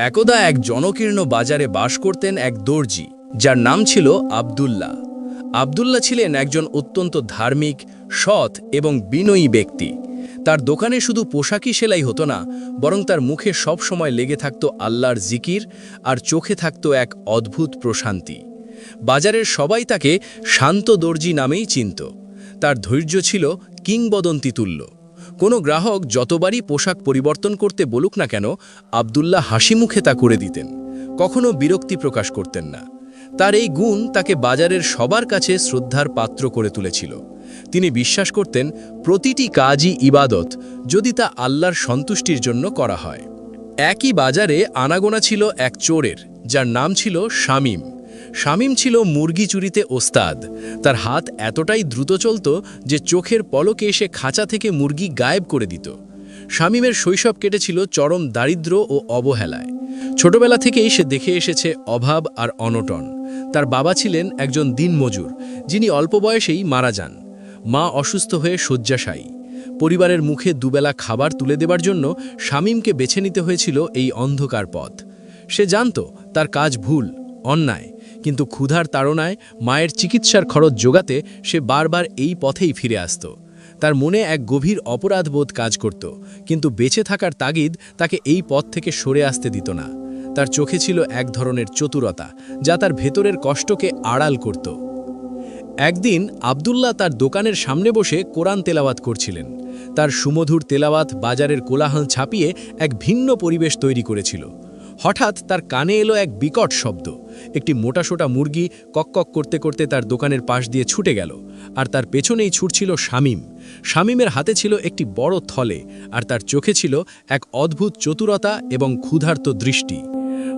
একদা এক জনকীর্ণ বাজারে বাস করতেন এক দর্জি, যার নাম ছিল আব্দুল্লাহ। আব্দুল্লাহ ছিলেন একজন অত্যন্ত ধার্মিক, সৎ এবং বিনয়ী ব্যক্তি। তার দোকানে শুধু পোশাকই সেলাই হতো না, বরং তার মুখে সব সময় লেগে থাকত আল্লাহর জিকির, আর চোখে থাকত এক অদ্ভুত প্রশান্তি। বাজারের সবাই তাকে শান্ত দর্জি নামেই চিনত। তার ধৈর্য ছিল কিংবদন্তি তুল্য। কোনো গ্রাহক যতবারই পোশাক পরিবর্তন করতে বলুক না কেন, আব্দুল্লাহ হাসি মুখে তা করে দিতেন, কখনো বিরক্তি প্রকাশ করতেন না। তার এই গুণ তাকে বাজারের সবার কাছে শ্রদ্ধার পাত্র করে তুলেছিল। তিনি বিশ্বাস করতেন, প্রতিটি কাজই ইবাদত, যদি তা আল্লাহর সন্তুষ্টির জন্য করা হয়। একই বাজারে আনাগোনা ছিল এক চোরের, যার নাম ছিল শামীম। শামীম ছিল মুরগি চুরিতে ওস্তাদ। তার হাত এতটাই দ্রুত চলত যে চোখের পলকে এসে খাঁচা থেকে মুরগি গায়েব করে দিত। শামীমের শৈশব কেটেছিল চরম দারিদ্র্য ও অবহেলায়। ছোটবেলা থেকেই সে দেখে এসেছে অভাব আর অনটন। তার বাবা ছিলেন একজন দিনমজুর, যিনি অল্প বয়সেই মারা যান। মা অসুস্থ হয়ে শয্যাশায়ী। পরিবারের মুখে দুবেলা খাবার তুলে দেবার জন্য শামীমকে বেছে নিতে হয়েছিল এই অন্ধকার পথ। সে জানত তার কাজ ভুল, অন্যায়, কিন্তু ক্ষুধার তাড়নায় মায়ের চিকিৎসার খরচ জোগাতে সে বারবার এই পথেই ফিরে আসত। তার মনে এক গভীর অপরাধবোধ কাজ করত, কিন্তু বেঁচে থাকার তাগিদ তাকে এই পথ থেকে সরে আসতে দিত না। তার চোখে ছিল এক ধরনের চতুরতা, যা তার ভেতরের কষ্টকে আড়াল করত। একদিন আব্দুল্লাহ তার দোকানের সামনে বসে কোরআন তেলাওয়াত করছিলেন। তার সুমধুর তেলাওয়াত বাজারের কোলাহল ছাপিয়ে এক ভিন্ন পরিবেশ তৈরি করেছিল। হঠাৎ তার কানে এলো এক বিকট শব্দ। একটি মোটাসোটা মুরগি কককক করতে করতে তার দোকানের পাশ দিয়ে ছুটে গেল, আর তার পেছনেই ছুটছিল শামীম। শামীমের হাতে ছিল একটি বড় থলে, আর তার চোখে ছিল এক অদ্ভুত চতুরতা এবং ক্ষুধার্ত দৃষ্টি।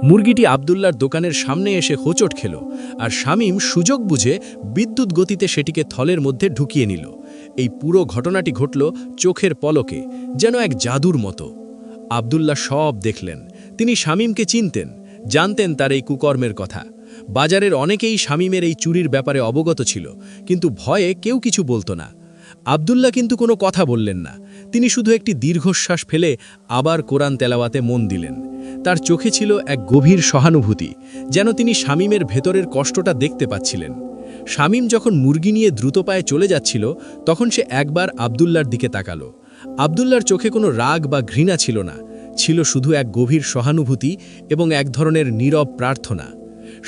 মুরগিটি আব্দুল্লাহর দোকানের সামনে এসে হোঁচট খেল, আর শামীম সুযোগ বুঝে বিদ্যুৎ গতিতে সেটিকে থলের মধ্যে ঢুকিয়ে নিল। এই পুরো ঘটনাটি ঘটল চোখের পলকে, যেন এক জাদুর মতো। আব্দুল্লাহ সব দেখলেন। তিনি শামীমকে চিনতেন, জানতেন তার এই কুকর্মের কথা। বাজারের অনেকেই শামীমের এই চুরির ব্যাপারে অবগত ছিল, কিন্তু ভয়ে কেউ কিছু বলতো না। আব্দুল্লাহ কিন্তু কোনো কথা বললেন না। তিনি শুধু একটি দীর্ঘশ্বাস ফেলে আবার কোরআন তেলাওয়াতে মন দিলেন। তার চোখে ছিল এক গভীর সহানুভূতি, যেন তিনি শামীমের ভেতরের কষ্টটা দেখতে পাচ্ছিলেন। শামীম যখন মুরগি নিয়ে দ্রুত পায়ে চলে যাচ্ছিল, তখন সে একবার আব্দুল্লাহর দিকে তাকালো। আব্দুল্লাহর চোখে কোনো রাগ বা ঘৃণা ছিল না, ছিল শুধু এক গভীর সহানুভূতি এবং এক ধরনের নীরব প্রার্থনা।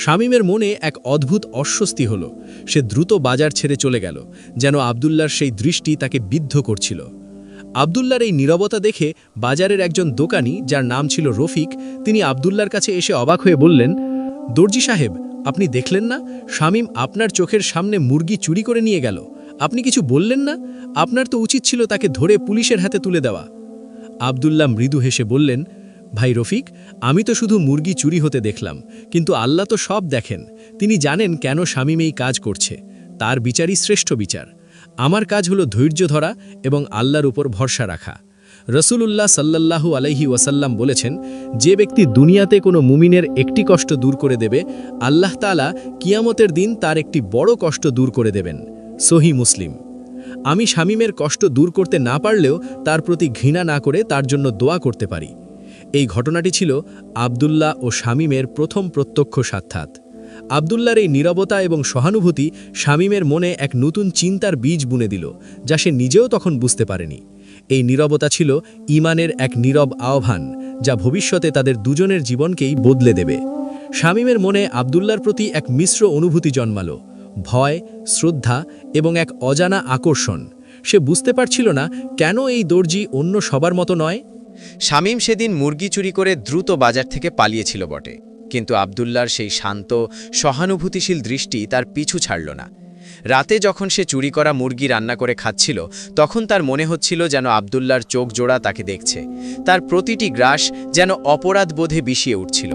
শামীমের মনে এক অদ্ভুত অস্বস্তি হল। সে দ্রুত বাজার ছেড়ে চলে গেল, যেন আব্দুল্লাহর সেই দৃষ্টি তাকে বিদ্ধ করছিল। আব্দুল্লাহর এই নীরবতা দেখে বাজারের একজন দোকানি, যার নাম ছিল রফিক, তিনি আব্দুল্লাহর কাছে এসে অবাক হয়ে বললেন, দর্জি সাহেব, আপনি দেখলেন না শামীম আপনার চোখের সামনে মুরগি চুরি করে নিয়ে গেল? আপনি কিছু বললেন না? আপনার তো উচিত ছিল তাকে ধরে পুলিশের হাতে তুলে দেওয়া। আব্দুল্লাহ মৃদু হেসে বললেন, ভাই রফিক, আমি তো শুধু মুরগি চুরি হতে দেখলাম, কিন্তু আল্লাহ তো সব দেখেন। তিনি জানেন কেন শামীম এই কাজ করছে। তার বিচারই শ্রেষ্ঠ বিচার। আমার কাজ হলো ধৈর্য ধরা এবং আল্লাহর উপর ভরসা রাখা। রসুলুল্লাহ সাল্লাল্লাহু আলাইহি ওয়াসাল্লাম বলেছেন, যে ব্যক্তি দুনিয়াতে কোনো মুমিনের একটি কষ্ট দূর করে দেবে, আল্লাহ তাআলা কিয়ামতের দিন তার একটি বড় কষ্ট দূর করে দেবেন। সহিহ মুসলিম। আমি শামীমের কষ্ট দূর করতে না পারলেও তার প্রতি ঘৃণা না করে তার জন্য দোয়া করতে পারি। এই ঘটনাটি ছিল আব্দুল্লাহ ও শামীমের প্রথম প্রত্যক্ষ সাক্ষাৎ। আব্দুল্লাহর এই নীরবতা এবং সহানুভূতি শামীমের মনে এক নতুন চিন্তার বীজ বুনে দিল, যা সে নিজেও তখন বুঝতে পারেনি। এই নীরবতা ছিল ঈমানের এক নীরব আহ্বান, যা ভবিষ্যতে তাদের দুজনের জীবনকেই বদলে দেবে। শামীমের মনে আব্দুল্লাহর প্রতি এক মিশ্র অনুভূতি জন্মালো, ভয়, শ্রদ্ধা এবং এক অজানা আকর্ষণ। সে বুঝতে পারছিল না কেন এই দর্জি অন্য সবার মতো নয়। শামীম সেদিন মুরগি চুরি করে দ্রুত বাজার থেকে পালিয়েছিল বটে, কিন্তু আব্দুল্লাহর সেই শান্ত, সহানুভূতিশীল দৃষ্টি তার পিছু ছাড়ল না। রাতে যখন সে চুরি করা মুরগি রান্না করে খাচ্ছিল, তখন তার মনে হচ্ছিল যেন আব্দুল্লাহর চোখ জোড়া তাকে দেখছে। তার প্রতিটি গ্রাস যেন অপরাধ বোধে বিষিয়ে উঠছিল।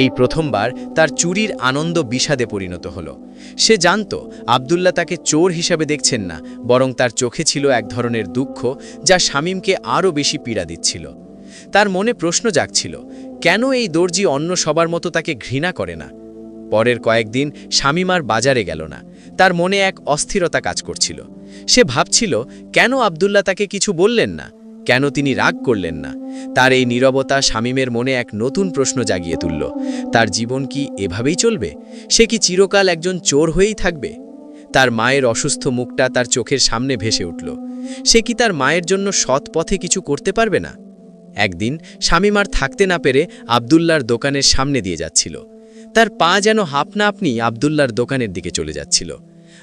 এই প্রথমবার তার চুরির আনন্দ বিষাদে পরিণত হলো। সে জানত আব্দুল্লাহ তাকে চোর হিসাবে দেখছেন না, বরং তার চোখে ছিল এক ধরনের দুঃখ, যা শামীমকে আরও বেশি পীড়া দিচ্ছিল। তার মনে প্রশ্ন জাগছিল, কেন এই দর্জি অন্য সবার মতো তাকে ঘৃণা করে না? পরের কয়েকদিন শামীম আর বাজারে গেল না। তার মনে এক অস্থিরতা কাজ করছিল। সে ভাবছিল, কেন আব্দুল্লাহ তাকে কিছু বললেন না? কেন তিনি রাগ করলেন না? তার এই নীরবতা শামীমের মনে এক নতুন প্রশ্ন জাগিয়ে তুলল। তার জীবন কি এভাবেই চলবে? সে কি চিরকাল একজন চোর হয়েই থাকবে? তার মায়ের অসুস্থ মুখটা তার চোখের সামনে ভেসে উঠল। সে কি তার মায়ের জন্য সৎ পথে কিছু করতে পারবে না? একদিন শামীম আর থাকতে না পেরে আব্দুল্লাহর দোকানের সামনে দিয়ে যাচ্ছিল। তার পা যেন আপনা আপনি আব্দুল্লাহর দোকানের দিকে চলে যাচ্ছিল।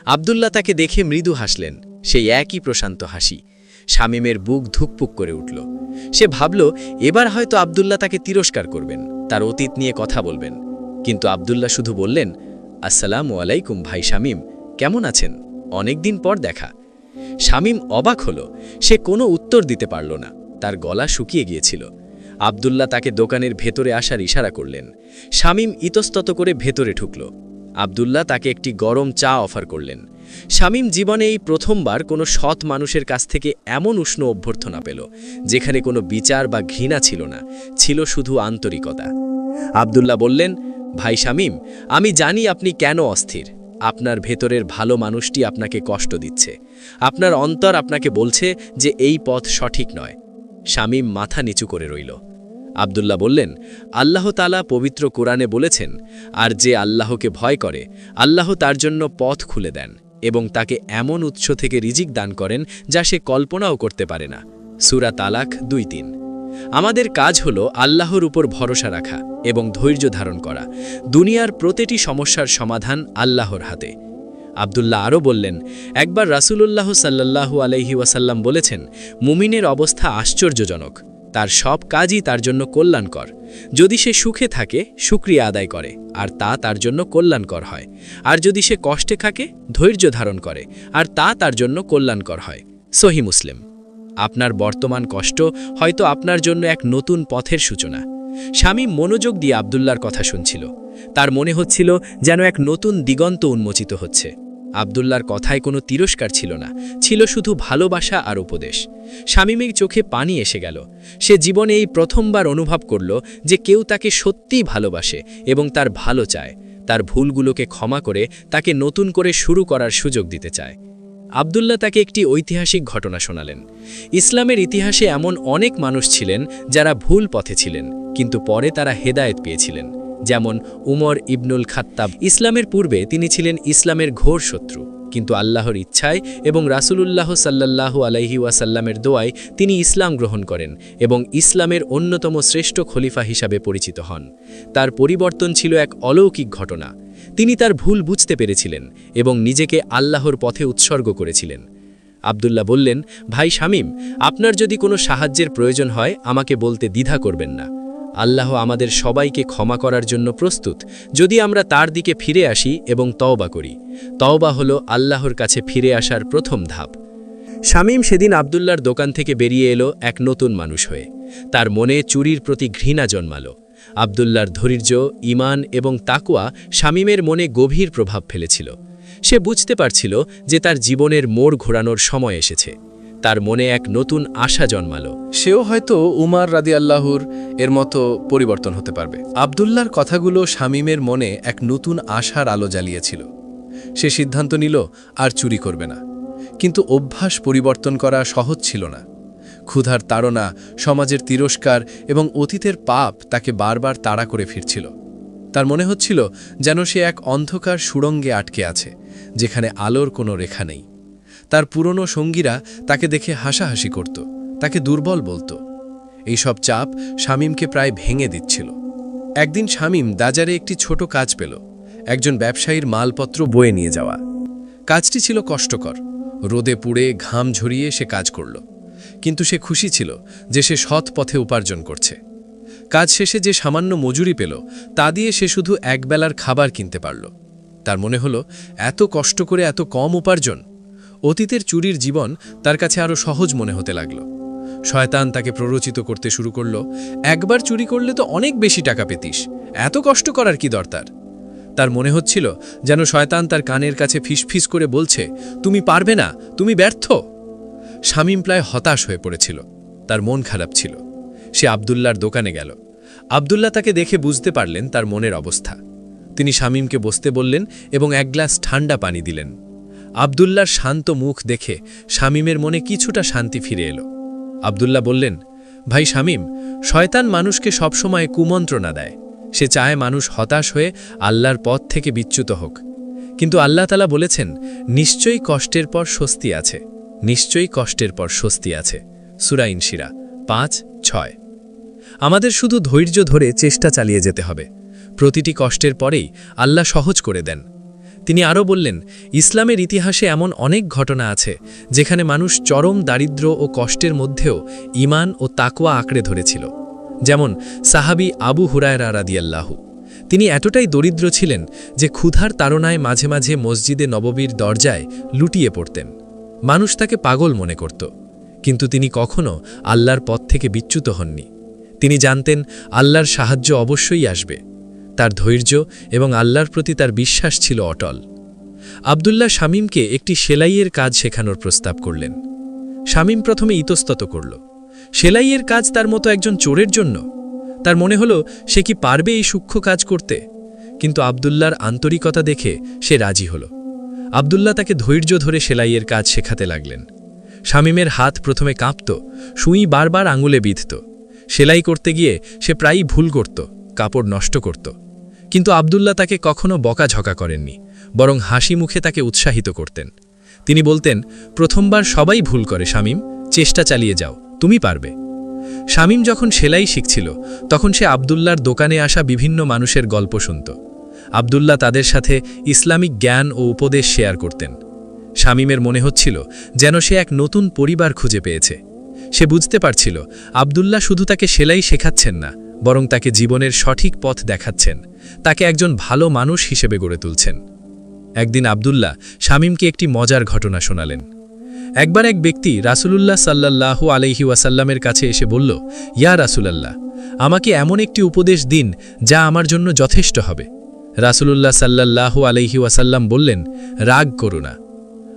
আব্দুল্লাহ তাকে দেখে মৃদু হাসলেন, সেই একই প্রশান্ত হাসি। শামীমের বুক ধুকপুক করে উঠল। সে ভাবল, এবার হয়তো আব্দুল্লাহ তাকে তিরস্কার করবেন, তার অতীত নিয়ে কথা বলবেন। কিন্তু আব্দুল্লাহ শুধু বললেন, আসসালামু আলাইকুম ভাই শামীম, কেমন আছেন? অনেকদিন পর দেখা। শামীম অবাক হল। সে কোনো উত্তর দিতে পারল না, তার গলা শুকিয়ে গিয়েছিল। আব্দুল্লাহ তাকে দোকানের ভেতরে আসার ইশারা করলেন। শামীম ইতস্তত করে ভেতরে ঢুকল। আব্দুল্লাহ তাকে একটি গরম চা অফার করলেন। শামীম জীবনে এই প্রথমবার কোনো সৎ মানুষের কাছ থেকে এমন উষ্ণ অভ্যর্থনা পেল, যেখানে কোনো বিচার বা ঘৃণা ছিল না, ছিল শুধু আন্তরিকতা। আব্দুল্লাহ বললেন, ভাই শামীম, আমি জানি আপনি কেন অস্থির। আপনার ভেতরের ভালো মানুষটি আপনাকে কষ্ট দিচ্ছে। আপনার অন্তর আপনাকে বলছে যে এই পথ সঠিক নয়। শামীম মাথা নিচু করে রইল। আব্দুল্লাহ বললেন, আল্লাহ তাআলা পবিত্র কোরআনে বলেছেন, আর যে আল্লাহকে ভয় করে, আল্লাহ তার জন্য পথ খুলে দেন এবং তাকে এমন উৎস থেকে রিজিক দান করেন যা সে কল্পনাও করতে পারে না। সূরা তালাক 2:3। আমাদের কাজ হলো আল্লাহর উপর ভরসা রাখা এবং ধৈর্য ধারণ করা। দুনিয়ার প্রতিটি সমস্যার সমাধান আল্লাহর হাতে। আব্দুল্লাহ আরও বললেন, একবার রাসূলুল্লাহ সাল্লাল্লাহু আলাইহি ওয়াসাল্লাম বলেছেন, মুমিনের অবস্থা আশ্চর্যজনক। তার সব কাজই তার জন্য কল্যাণকর। যদি সে সুখে থাকে, শুকরিয়া আদায় করে, আর তা তার জন্য কল্যাণকর হয়। আর যদি সে কষ্টে থাকে, ধৈর্য ধারণ করে, আর তা তার জন্য কল্যাণকর হয়। সহিহ মুসলিম। আপনার বর্তমান কষ্ট হয়তো আপনার জন্য এক নতুন পথের সূচনা। শামীম মনোযোগ দিয়ে আব্দুল্লাহর কথা শুনছিল। তার মনে হচ্ছিল যেন এক নতুন দিগন্ত উন্মোচিত হচ্ছে। আব্দুল্লাহর কথায় কোনো তিরস্কার ছিল না, ছিল শুধু ভালোবাসা আর উপদেশ। শামীমের চোখে পানি এসে গেল। সে জীবনে এই প্রথমবার অনুভব করল যে কেউ তাকে সত্যিই ভালোবাসে এবং তার ভালো চায়, তার ভুলগুলোকে ক্ষমা করে তাকে নতুন করে শুরু করার সুযোগ দিতে চায়। আব্দুল্লাহ তাকে একটি ঐতিহাসিক ঘটনা শোনালেন। ইসলামের ইতিহাসে এমন অনেক মানুষ ছিলেন যারা ভুল পথে ছিলেন, কিন্তু পরে তারা হেদায়েত পেয়েছিলেন। যেমন উমর ইবনুল খাত্তাব। ইসলামের পূর্বে তিনি ছিলেন ইসলামের ঘোর শত্রু, কিন্তু আল্লাহর ইচ্ছায় এবং রাসূলুল্লাহ সাল্লাল্লাহু আলাইহি ওয়াসাল্লামের দোয়ায় তিনি ইসলাম গ্রহণ করেন এবং ইসলামের অন্যতম শ্রেষ্ঠ খলিফা হিসাবে পরিচিত হন। তার পরিবর্তন ছিল এক অলৌকিক ঘটনা। তিনি তার ভুল বুঝতে পেরেছিলেন এবং নিজেকে আল্লাহর পথে উৎসর্গ করেছিলেন। আব্দুল্লাহ বললেন, ভাই শামীম, আপনার যদি কোনো সাহায্যের প্রয়োজন হয় আমাকে বলতে দ্বিধা করবেন না। আল্লাহ আমাদের সবাইকে ক্ষমা করার জন্য প্রস্তুত, যদি আমরা তার দিকে ফিরে আসি এবং তওবা করি। তওবা হলো আল্লাহর কাছে ফিরে আসার প্রথম ধাপ। শামীম সেদিন আব্দুল্লাহর দোকান থেকে বেরিয়ে এলো এক নতুন মানুষ হয়ে। তার মনে চুরির প্রতি ঘৃণা জন্মালো। আব্দুল্লাহর ধৈর্য, ঈমান এবং তাকওয়া শামীমের মনে গভীর প্রভাব ফেলেছিল। সে বুঝতে পারছিল যে তার জীবনের মোড় ঘোরানোর সময় এসেছে। তার মনে এক নতুন আশা জন্মালো। সেও হয়তো উমার রাদিয়াল্লাহুর এর মতো পরিবর্তন হতে পারবে। আব্দুল্লাহর কথাগুলো শামীমের মনে এক নতুন আশার আলো জ্বালিয়েছিল। সে সিদ্ধান্ত নিল আর চুরি করবে না। কিন্তু অভ্যাস পরিবর্তন করা সহজ ছিল না। ক্ষুধার তাড়না, সমাজের তিরস্কার এবং অতীতের পাপ তাকে বারবার তাড়া করে ফিরছিল। তার মনে হচ্ছিল যেন সে এক অন্ধকার সুড়ঙ্গে আটকে আছে, যেখানে আলোর কোনো রেখা নেই। তার পুরনো সঙ্গীরা তাকে দেখে হাসাহাসি করত, তাকে দুর্বল বলতো। এইসব চাপ শামীমকে প্রায় ভেঙে দিচ্ছিল। একদিন শামীম বাজারে একটি ছোট কাজ পেল, একজন ব্যবসায়ীর মালপত্র বয়ে নিয়ে যাওয়া। কাজটি ছিল কষ্টকর। রোদে পুড়ে ঘাম ঝরিয়ে সে কাজ করল, কিন্তু সে খুশি ছিল যে সে সৎ পথে উপার্জন করছে। কাজ শেষে যে সামান্য মজুরি পেল তা দিয়ে সে শুধু একবেলার খাবার কিনতে পারল। তার মনে হলো, এত কষ্ট করে এত কম উপার্জন। অতীতের চুরির জীবন তার কাছে আরও সহজ মনে হতে লাগল। শয়তান তাকে প্ররোচিত করতে শুরু করল, একবার চুরি করলে তো অনেক বেশি টাকা পেতিস, এত কষ্ট করার কি দরকার। তার মনে হচ্ছিল যেন শয়তান তার কানের কাছে ফিসফিস করে বলছে, তুমি পারবে না, তুমি ব্যর্থ। শামীম প্রায় হতাশ হয়ে পড়েছিল, তার মন খারাপ ছিল। সে আব্দুল্লাহর দোকানে গেল। আব্দুল্লাহ তাকে দেখে বুঝতে পারলেন তার মনের অবস্থা। তিনি শামীমকে বসতে বললেন এবং এক গ্লাস ঠান্ডা পানি দিলেন। আব্দুল্লাহর শান্ত মুখ দেখে শামীমের মনে কিছুটা শান্তি ফিরে এলো। আব্দুল্লাহ বললেন, ভাই শামীম, শয়তান মানুষকে সবসময় কুমন্ত্রণা দেয়। সে চায় মানুষ হতাশ হয়ে আল্লাহর পথ থেকে বিচ্যুত হোক। কিন্তু আল্লাহ তাআলা বলেছেন, নিশ্চয়ই কষ্টের পর স্বস্তি আছে, নিশ্চয়ই কষ্টের পর স্বস্তি আছে। সূরা ইনশিরা ৫:৬। আমাদের শুধু ধৈর্য ধরে চেষ্টা চালিয়ে যেতে হবে। প্রতিটি কষ্টের পরেই আল্লাহ সহজ করে দেন। তিনি আরও বললেন, ইসলামের ইতিহাসে এমন অনেক ঘটনা আছে যেখানে মানুষ চরম দারিদ্র্য ও কষ্টের মধ্যেও ঈমান ও তাকওয়া আঁকড়ে ধরেছিল। যেমন সাহাবী আবু হুরায়রা রাদিয়াল্লাহু। তিনি এতটাই দরিদ্র ছিলেন যে ক্ষুধার তাড়নায় মাঝে মাঝে মসজিদে নববীর দরজায় লুটিয়ে পড়তেন। মানুষ তাকে পাগল মনে করত, কিন্তু তিনি কখনও আল্লাহর পথ থেকে বিচ্যুত হননি। তিনি জানতেন আল্লাহর সাহায্য অবশ্যই আসবে। তার ধৈর্য এবং আল্লাহর প্রতি তার বিশ্বাস ছিল অটল। আব্দুল্লাহ শামীমকে একটি সেলাইয়ের কাজ শেখানোর প্রস্তাব করলেন। শামীম প্রথমে ইতস্তত করল। সেলাইয়ের কাজ তার মতো একজন চোরের জন্য? তার মনে হলো সে কি পারবে এই সূক্ষ্ম কাজ করতে? কিন্তু আব্দুল্লাহর আন্তরিকতা দেখে সে রাজি হল। আব্দুল্লাহ তাকে ধৈর্য ধরে সেলাইয়ের কাজ শেখাতে লাগলেন। শামীমের হাত প্রথমে কাঁপত, সুই বারবার আঙুলে বিঁধত। সেলাই করতে গিয়ে সে প্রায়ই ভুল করত, কাপড় নষ্ট করত। কিন্তু আব্দুল্লাহ তাকে কখনো বকাঝকা করেননি, বরং হাসি মুখে তাকে উৎসাহিত করতেন। তিনি বলতেন, প্রথমবার সবাই ভুল করে শামীম, চেষ্টা চালিয়ে যাও, তুমি পারবে। শামীম যখন সেলাই শিখছিল তখন সে আব্দুল্লাহর দোকানে আসা বিভিন্ন মানুষের গল্প শুনত। আব্দুল্লাহ তাদের সাথে ইসলামিক জ্ঞান ও উপদেশ শেয়ার করতেন। শামীমের মনে হচ্ছিল যেন সে এক নতুন পরিবার খুঁজে পেয়েছে। সে বুঝতে পারছিল আব্দুল্লাহ শুধু তাকে সেলাই শেখাচ্ছেন না, বরং তাকে জীবনের সঠিক পথ দেখাচ্ছেন, তাকে একজন ভালো মানুষ হিসেবে গড়ে তুলছেন। একদিন আব্দুল্লাহ শামীমকে একটি মজার ঘটনা শোনালেন। একবার এক ব্যক্তি রাসূলুল্লাহ সাল্লাল্লাহু আলাইহি ওয়াসাল্লামের কাছে এসে বলল, ইয়া রাসূলুল্লাহ, আমাকে এমন একটি উপদেশ দিন যা আমার জন্য যথেষ্ট হবে। রাসূলুল্লাহ সাল্লাল্লাহু আলাইহি ওয়াসাল্লাম বললেন, রাগ করো না।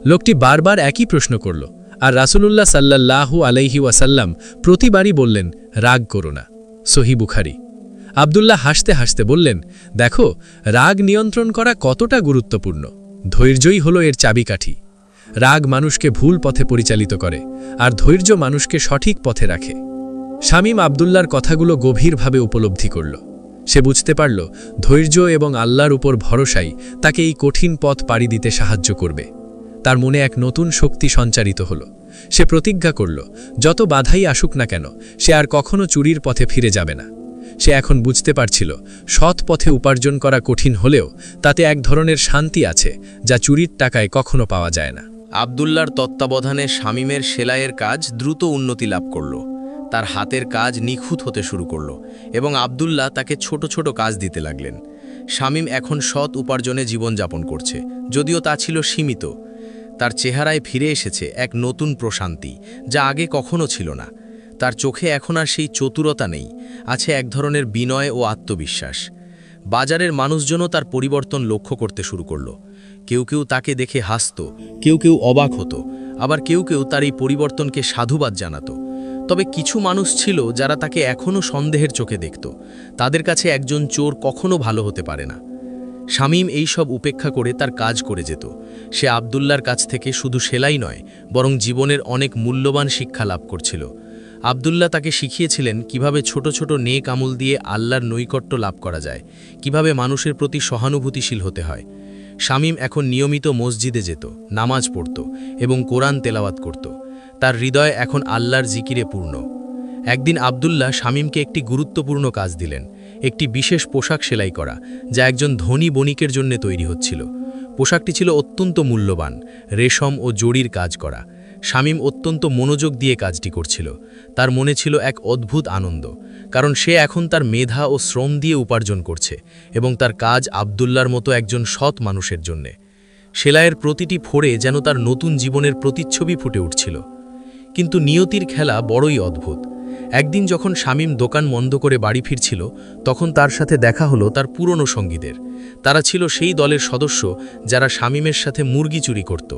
লোকটি বারবার একই প্রশ্ন করল, আর রাসূলুল্লাহ সাল্লাল্লাহু আলাইহি ওয়াসাল্লাম প্রতিবারই বললেন, রাগ করো না। সহিহ বুখারী। আব্দুল্লাহ হাসতে হাসতে বললেন, দেখো, রাগ নিয়ন্ত্রণ করা কতটা গুরুত্বপূর্ণ। ধৈর্যই হলো এর চাবিকাঠি। রাগ মানুষকে ভুল পথে পরিচালিত করে, আর ধৈর্য মানুষকে সঠিক পথে রাখে। শামীম আব্দুল্লাহর কথাগুলো গভীরভাবে উপলব্ধি করল। সে বুঝতে পারল ধৈর্য এবং আল্লাহর উপর ভরসাই তাকে এই কঠিন পথ পাড়ি দিতে সাহায্য করবে। তার মনে এক নতুন শক্তি সঞ্চারিত হল। সে প্রতিজ্ঞা করল, যত বাধাই আসুক না কেন সে আর কখনো চুরির পথে ফিরে যাবে না। সে এখন বুঝতে পারছিল সৎ পথে উপার্জন করা কঠিন হলেও তাতে এক ধরনের শান্তি আছে যা চুরির টাকায় কখনো পাওয়া যায় না। আব্দুল্লাহর তত্ত্বাবধানে শামীমের সেলাইয়ের কাজ দ্রুত উন্নতি লাভ করল। তার হাতের কাজ নিখুঁত হতে শুরু করল এবং আব্দুল্লাহ তাকে ছোট ছোট কাজ দিতে লাগলেন। শামীম এখন সৎ উপার্জনে জীবনযাপন করছে, যদিও তা ছিল সীমিত। তার চেহারায় ফিরে এসেছে এক নতুন প্রশান্তি যা আগে কখনো ছিল না। তার চোখে এখন আর সেই চতুরতা নেই, আছে এক ধরনের বিনয় ও আত্মবিশ্বাস। বাজারের মানুষজনও তার পরিবর্তন লক্ষ্য করতে শুরু করল। কেউ কেউ তাকে দেখে হাসত, কেউ কেউ অবাক হতো, আবার কেউ কেউ তার এই পরিবর্তনকে সাধুবাদ জানাত। তবে কিছু মানুষ ছিল যারা তাকে এখনও সন্দেহের চোখে দেখত। তাদের কাছে একজন চোর কখনো ভালো হতে পারে না। শামীম এই সব উপেক্ষা করে তার কাজ করে যেত। সে আব্দুল্লাহর কাছ থেকে শুধু সেলাই নয়, বরং জীবনের অনেক মূল্যবান শিক্ষা লাভ করছিল। আব্দুল্লাহ তাকে শিখিয়েছিলেন কিভাবে ছোট ছোট নেক আমল দিয়ে আল্লাহর নৈকট্য লাভ করা যায়, কিভাবে মানুষের প্রতি সহানুভূতিশীল হতে হয়। শামীম এখন নিয়মিত মসজিদে যেত, নামাজ পড়ত এবং কোরআন তেলাওয়াত করত। তার হৃদয় এখন আল্লাহর জিকিরে পূর্ণ। একদিন আব্দুল্লাহ শামীমকে একটি গুরুত্বপূর্ণ কাজ দিলেন, একটি বিশেষ পোশাক সেলাই করা, যা একজন ধনী বণিকের জন্য তৈরি হচ্ছিল। পোশাকটি ছিল অত্যন্ত মূল্যবান, রেশম ও জরির কাজ করা। শামীম অত্যন্ত মনোযোগ দিয়ে কাজটি করছিল। তার মনে ছিল এক অদ্ভুত আনন্দ, কারণ সে এখন তার মেধা ও শ্রম দিয়ে উপার্জন করছে এবং তার কাজ আব্দুল্লাহর মতো একজন সৎ মানুষের জন্যে। সেলাইয়ের প্রতিটি ফোড়ে যেন তার নতুন জীবনের প্রতিচ্ছবি ফুটে উঠছিল। কিন্তু নিয়তির খেলা বড়ই অদ্ভুত। একদিন যখন শামীম দোকান বন্ধ করে বাড়ি ফিরছিল, তখন তার সাথে দেখা হলো তার পুরনো সঙ্গীদের। তারা ছিল সেই দলের সদস্য যারা শামীমের সাথে মুরগি চুরি করত।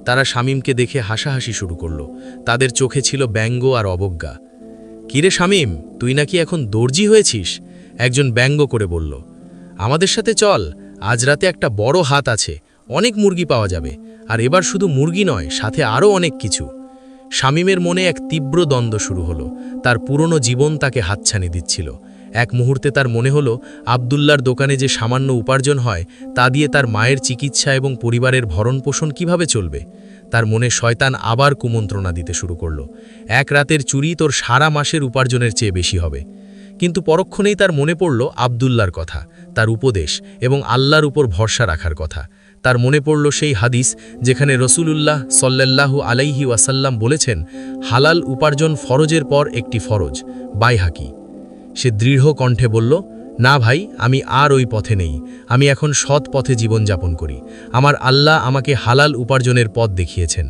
তারা শামীমকে দেখে হাসাহাসি শুরু করল। তাদের চোখে ছিল ব্যঙ্গ আর অবজ্ঞা। কিরে শামীম, তুই নাকি এখন দর্জি হয়েছিস? একজন ব্যঙ্গ করে বলল। আমাদের সাথে চল, আজ রাতে একটা বড় হাত আছে, অনেক মুরগি পাওয়া যাবে। আর এবার শুধু মুরগি নয়, সাথে আরও অনেক কিছু। শামীমের মনে এক তীব্র দ্বন্দ্ব শুরু হলো। তার পুরনো জীবন তাকে হাতছানি দিচ্ছিল। এক মুহূর্তে তার মনে হলো আব্দুল্লার দোকানে যে সামান্য উপার্জন হয় তা দিয়ে তার মায়ের চিকিৎসা এবং পরিবারের ভরণপোষণ কিভাবে চলবে। তার মনে শয়তান আবার কুমন্ত্রণা দিতে শুরু করলো, এক রাতের চুরি তোর সারা মাসের উপার্জনের চেয়ে বেশি হবে। কিন্তু পরক্ষণেই তার মনে পড়ল আব্দুল্লার কথা, তার উপদেশ এবং আল্লাহর উপর ভরসা রাখার কথা। তার মনে পড়ল সেই হাদিস যেখানে রসুলুল্লাহ সাল্লাল্লাহু আলাইহি ওয়াসাল্লাম বলেছেন, হালাল উপার্জন ফরজের পর একটি ফরজ, বাইহাকি। সে দৃঢ় কণ্ঠে বলল, না ভাই, আমি আর ওই পথে নেই। আমি এখন সৎ পথে জীবনযাপন করি। আমার আল্লাহ আমাকে হালাল উপার্জনের পথ দেখিয়েছেন।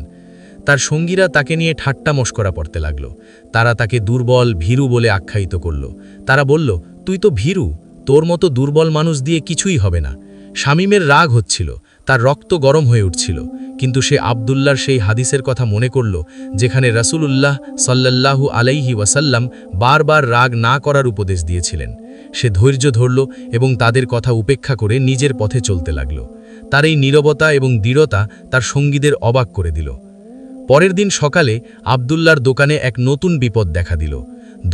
তার সঙ্গীরা তাকে নিয়ে ঠাট্টা মশকরা পড়তে লাগল। তারা তাকে দুর্বল, ভীরু বলে আখ্যায়িত করল। তারা বলল, তুই তো ভীরু, তোর মতো দুর্বল মানুষ দিয়ে কিছুই হবে না। শামীমের রাগ হচ্ছিল, তার রক্ত গরম হয়ে উঠছিল। কিন্তু সে আব্দুল্লার সেই হাদিসের কথা মনে করল যেখানে রাসূলুল্লাহ সাল্লাল্লাহু আলাইহি ওয়াসাল্লাম বারবার রাগ না করার উপদেশ দিয়েছিলেন। সে ধৈর্য ধরল এবং তাদের কথা উপেক্ষা করে নিজের পথে চলতে লাগল। তার এই নীরবতা এবং দৃঢ়তা তার সঙ্গীদের অবাক করে দিল। পরের দিন সকালে আব্দুল্লার দোকানে এক নতুন বিপদ দেখা দিল।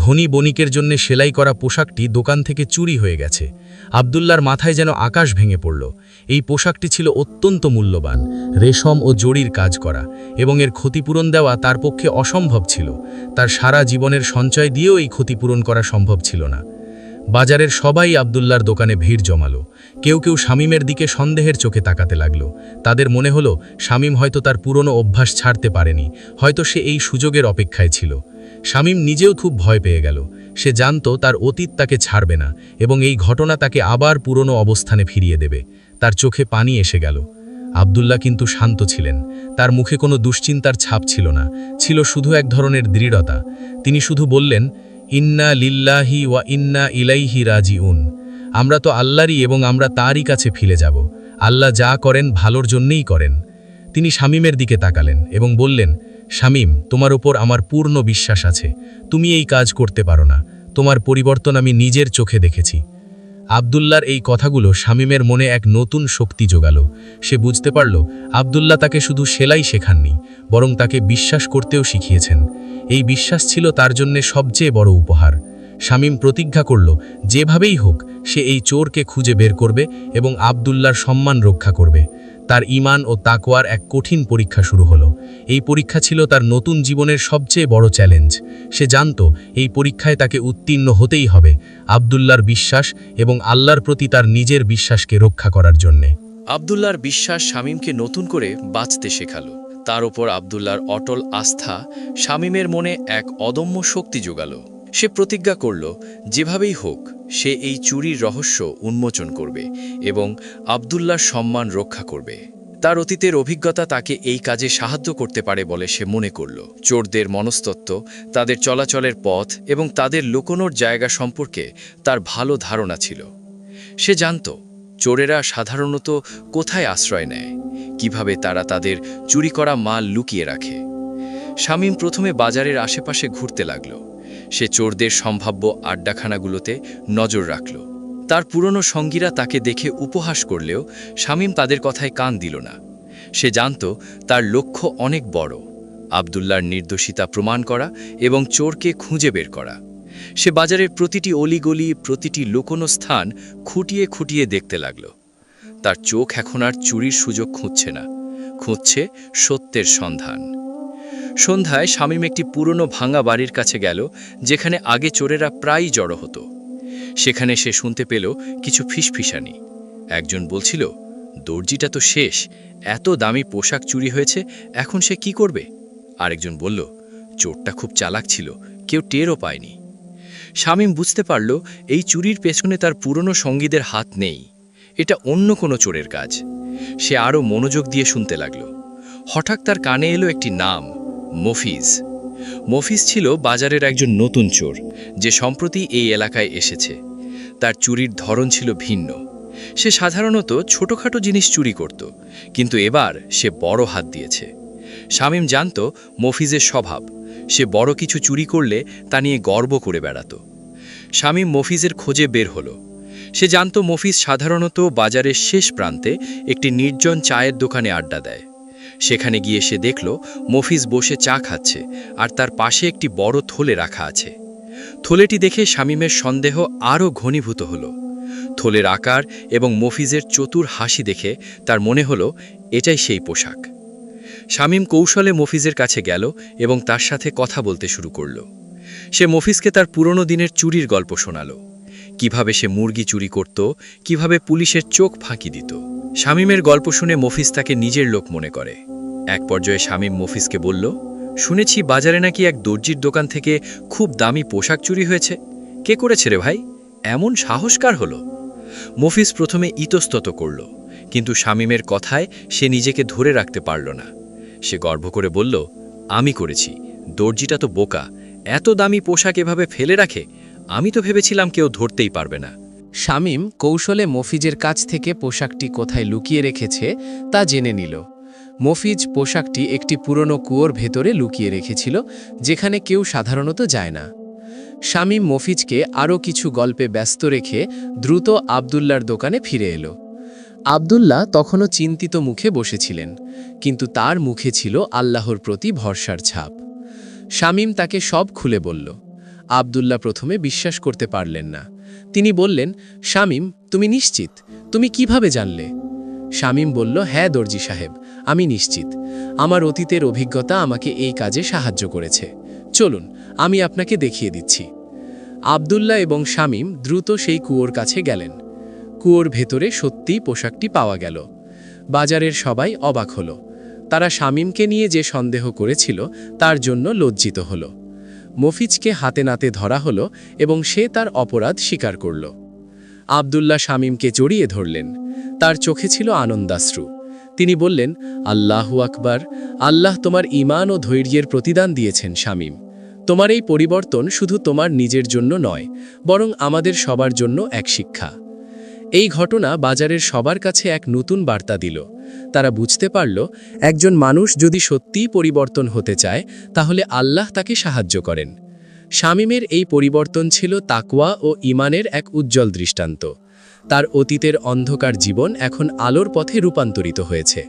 ধনী বণিকের জন্য সেলাই করা পোশাকটি দোকান থেকে চুরি হয়ে গেছে। আব্দুল্লার মাথায় যেন আকাশ ভেঙে পড়ল। এই পোশাকটি ছিল অত্যন্ত মূল্যবান, রেশম ও জরির কাজ করা, এবং এর ক্ষতিপূরণ দেওয়া তার পক্ষে অসম্ভব ছিল। তার সারা জীবনের সঞ্চয় দিয়েও এই ক্ষতিপূরণ করা সম্ভব ছিল না। বাজারের সবাই আব্দুল্লার দোকানে ভিড় জমালো। কেউ কেউ শামীমের দিকে সন্দেহের চোখে তাকাতে লাগল। তাদের মনে হলো শামীম হয়তো তার পুরনো অভ্যাস ছাড়তে পারেনি, হয়তো সে এই সুযোগের অপেক্ষায় ছিল। শামীম নিজেও খুব ভয় পেয়ে গেল। সে জানত তার অতীত তাকে ছাড়বে না এবং এই ঘটনা তাকে আবার পুরনো অবস্থানে ফিরিয়ে দেবে। তার চোখে পানি এসে গেল। আব্দুল্লাহ কিন্তু শান্ত ছিলেন। তার মুখে কোনো দুশ্চিন্তার ছাপ ছিল না, ছিল শুধু এক ধরনের দৃঢ়তা। তিনি শুধু বললেন, ইন্না লিল্লাহি ওয়া ইন্না ইলাইহি রাজিউন। আমরা তো আল্লাহরই এবং আমরা তারই কাছে ফিরে যাব। আল্লাহ যা করেন ভালোর জন্যই করেন। তিনি শামীমের দিকে তাকালেন এবং বললেন, শামীম, তোমার ওপর আমার পূর্ণ বিশ্বাস আছে। তুমি এই কাজ করতে পারো না। তোমার পরিবর্তন আমি নিজের চোখে দেখেছি। আব্দুল্লার এই কথাগুলো শামীমের মনে এক নতুন শক্তি জোগালো। সে বুঝতে পারল আব্দুল্লাহ তাকে শুধু সেলাই শেখাননি, বরং তাকে বিশ্বাস করতেও শিখিয়েছেন। এই বিশ্বাস ছিল তার জন্য সবচেয়ে বড় উপহার। শামীম প্রতিজ্ঞা করল, যেভাবেই হোক সে এই চোরকে খুঁজে বের করবে এবং আব্দুল্লার সম্মান রক্ষা করবে। তার ঈমান ও তাকওয়ার এক কঠিন পরীক্ষা শুরু হলো। এই পরীক্ষা ছিল তার নতুন জীবনের সবচেয়ে বড় চ্যালেঞ্জ। সে জানত এই পরীক্ষায় তাকে উত্তীর্ণ হতেই হবে, আব্দুল্লার বিশ্বাস এবং আল্লাহর প্রতি তার নিজের বিশ্বাসকে রক্ষা করার জন্যে। আব্দুল্লার বিশ্বাস শামীমকে নতুন করে বাঁচতে শেখালো। তার ওপর আব্দুল্লার অটল আস্থা শামীমের মনে এক অদম্য শক্তি জোগালো। সে প্রতিজ্ঞা করল, যেভাবেই হোক সে এই চুরির রহস্য উন্মোচন করবে এবং আব্দুল্লার সম্মান রক্ষা করবে। তার অতীতের অভিজ্ঞতা তাকে এই কাজে সাহায্য করতে পারে বলে সে মনে করল। চোরদের মনস্তত্ত্ব, তাদের চলাচলের পথ এবং তাদের লুকোনোর জায়গা সম্পর্কে তার ভালো ধারণা ছিল। সে জানত চোরেরা সাধারণত কোথায় আশ্রয় নেয়, কিভাবে তারা তাদের চুরি করা মাল লুকিয়ে রাখে। শামীম প্রথমে বাজারের আশেপাশে ঘুরতে লাগল। সে চোরদের সম্ভাব্য আড্ডাখানাগুলোতে নজর রাখল। তার পুরনো সঙ্গীরা তাকে দেখে উপহাস করলেও শামীম তাদের কথায় কান দিল না। সে জানত তার লক্ষ্য অনেক বড়, আব্দুল্লার নির্দোষিতা প্রমাণ করা এবং চোরকে খুঁজে বের করা। সে বাজারের প্রতিটি অলিগলি, প্রতিটি লুকোনো স্থান খুঁটিয়ে খুঁটিয়ে দেখতে লাগল। তার চোখ এখন আর চুরির সুযোগ খুঁজছে না, খুঁজছে সত্যের সন্ধান। সন্ধ্যায় শামীম একটি পুরনো ভাঙা বাড়ির কাছে গেল, যেখানে আগে চোরেরা প্রায়ই জড়ো হতো। সেখানে সে শুনতে পেল কিছু ফিসফিসানি। একজন বলছিল, দর্জিটা তো শেষ, এত দামি পোশাক চুরি হয়েছে, এখন সে কি করবে? আরেকজন বলল, চোরটা খুব চালাক ছিল, কেউ টেরও পায়নি। শামীম বুঝতে পারল এই চুরির পেছনে তার পুরনো সঙ্গীদের হাত নেই, এটা অন্য কোনো চোরের কাজ। সে আরও মনোযোগ দিয়ে শুনতে লাগল। হঠাৎ তার কানে এলো একটি নাম, মফিজ। মফিজ ছিল বাজারের একজন নতুন চোর, যে সম্প্রতি এই এলাকায় এসেছে। তার চুরির ধরন ছিল ভিন্ন। সে সাধারণত ছোটখাটো জিনিস চুরি করত, কিন্তু এবার সে বড় হাত দিয়েছে। শামীম জানত মফিজের স্বভাব, সে বড় কিছু চুরি করলে তা নিয়ে গর্ব করে বেড়াত। শামীম মফিজের খোঁজে বের হলো। সে জানত মফিজ সাধারণত বাজারের শেষ প্রান্তে একটি নির্জন চায়ের দোকানে আড্ডা দেয়। সেখানে গিয়ে সে দেখল মফিজ বসে চা খাচ্ছে আর তার পাশে একটি বড় থলে রাখা আছে। থলেটি দেখে শামীমের সন্দেহ আরও ঘনীভূত হল। থলের আকার এবং মফিজের চতুর হাসি দেখে তার মনে হলো এটাই সেই পোশাক। শামীম কৌশলে মফিজের কাছে গেল এবং তার সাথে কথা বলতে শুরু করল। সে মফিজকে তার পুরনো দিনের চুরির গল্প শোনাল, কিভাবে সে মুরগি চুরি করত, কিভাবে পুলিশের চোখ ফাঁকি দিত। শামীমের গল্প শুনে মফিজ তাকে নিজের লোক মনে করে। এক পর্যায়ে শামীম মফিজকে বলল, শুনেছি বাজারে নাকি এক দর্জির দোকান থেকে খুব দামি পোশাক চুরি হয়েছে। কে করেছে রে ভাই? এমন সাহসকার হলো? মফিজ প্রথমে ইতস্তত করল, কিন্তু শামীমের কথায় সে নিজেকে ধরে রাখতে পারল না। সে গর্ব করে বলল, আমি করেছি। দর্জিটা তো বোকা, এত দামি পোশাক এভাবে ফেলে রাখে। আমি তো ভেবেছিলাম কেউ ধরতেই পারবে না। শামীম কৌশলে মফিজের কাছ থেকে পোশাকটি কোথায় লুকিয়ে রেখেছে তা জেনে নিল। মফিজ পোশাকটি একটি পুরনো কুয়োর ভেতরে লুকিয়ে রেখেছিল, যেখানে কেউ সাধারণত যায় না। শামীম মফিজকে আরও কিছু গল্পে ব্যস্ত রেখে দ্রুত আবদুল্লার দোকানে ফিরে এলো। আবদুল্লাহ তখনও চিন্তিত মুখে বসেছিলেন, কিন্তু তার মুখে ছিল আল্লাহর প্রতি ভরসার ছাপ। শামীম তাকে সব খুলে বলল। আবদুল্লাহ প্রথমে বিশ্বাস করতে পারলেন না। তিনি বললেন, শামীম, তুমি নিশ্চিত? তুমি কিভাবে জানলে? শামীম বলল, হ্যাঁ দর্জি সাহেব, আমি নিশ্চিত। আমার অতীতের অভিজ্ঞতা আমাকে এই কাজে সাহায্য করেছে। চলুন, আমি আপনাকে দেখিয়ে দিচ্ছি। আবদুল্লাহ এবং শামীম দ্রুত সেই কুয়োর কাছে গেলেন। কুয়োর ভেতরে সত্যিই পোশাকটি পাওয়া গেল। বাজারের সবাই অবাক হল। তারা শামীমকে নিয়ে যে সন্দেহ করেছিল তার জন্য লজ্জিত হল। মফিজকে হাতে নাতে ধরা হলো এবং সে তার অপরাধ স্বীকার করল। আবদুল্লাহ শামীমকে জড়িয়ে ধরলেন। তার চোখে ছিল আনন্দাশ্রু। তিনি বললেন, আল্লাহু আকবার, আল্লাহ তোমার ঈমান ও ধৈর্যের প্রতিদান দিয়েছেন শামীম। তোমার এই পরিবর্তন শুধু তোমার নিজের জন্য নয়, বরং আমাদের সবার জন্য এক শিক্ষা। এই ঘটনা বাজারের সবার কাছে এক নতুন বার্তা দিল। তারা বুঝতে পারল, একজন মানুষ যদি সত্যিই পরিবর্তন হতে চায়, তাহলে আল্লাহ তাকে সাহায্য করেন। শামীমের এই পরিবর্তন ছিল তাকওয়া ও ঈমানের এক উজ্জ্বল দৃষ্টান্ত। তার অতীতের অন্ধকার জীবন এখন আলোর পথে রূপান্তরিত হয়েছে।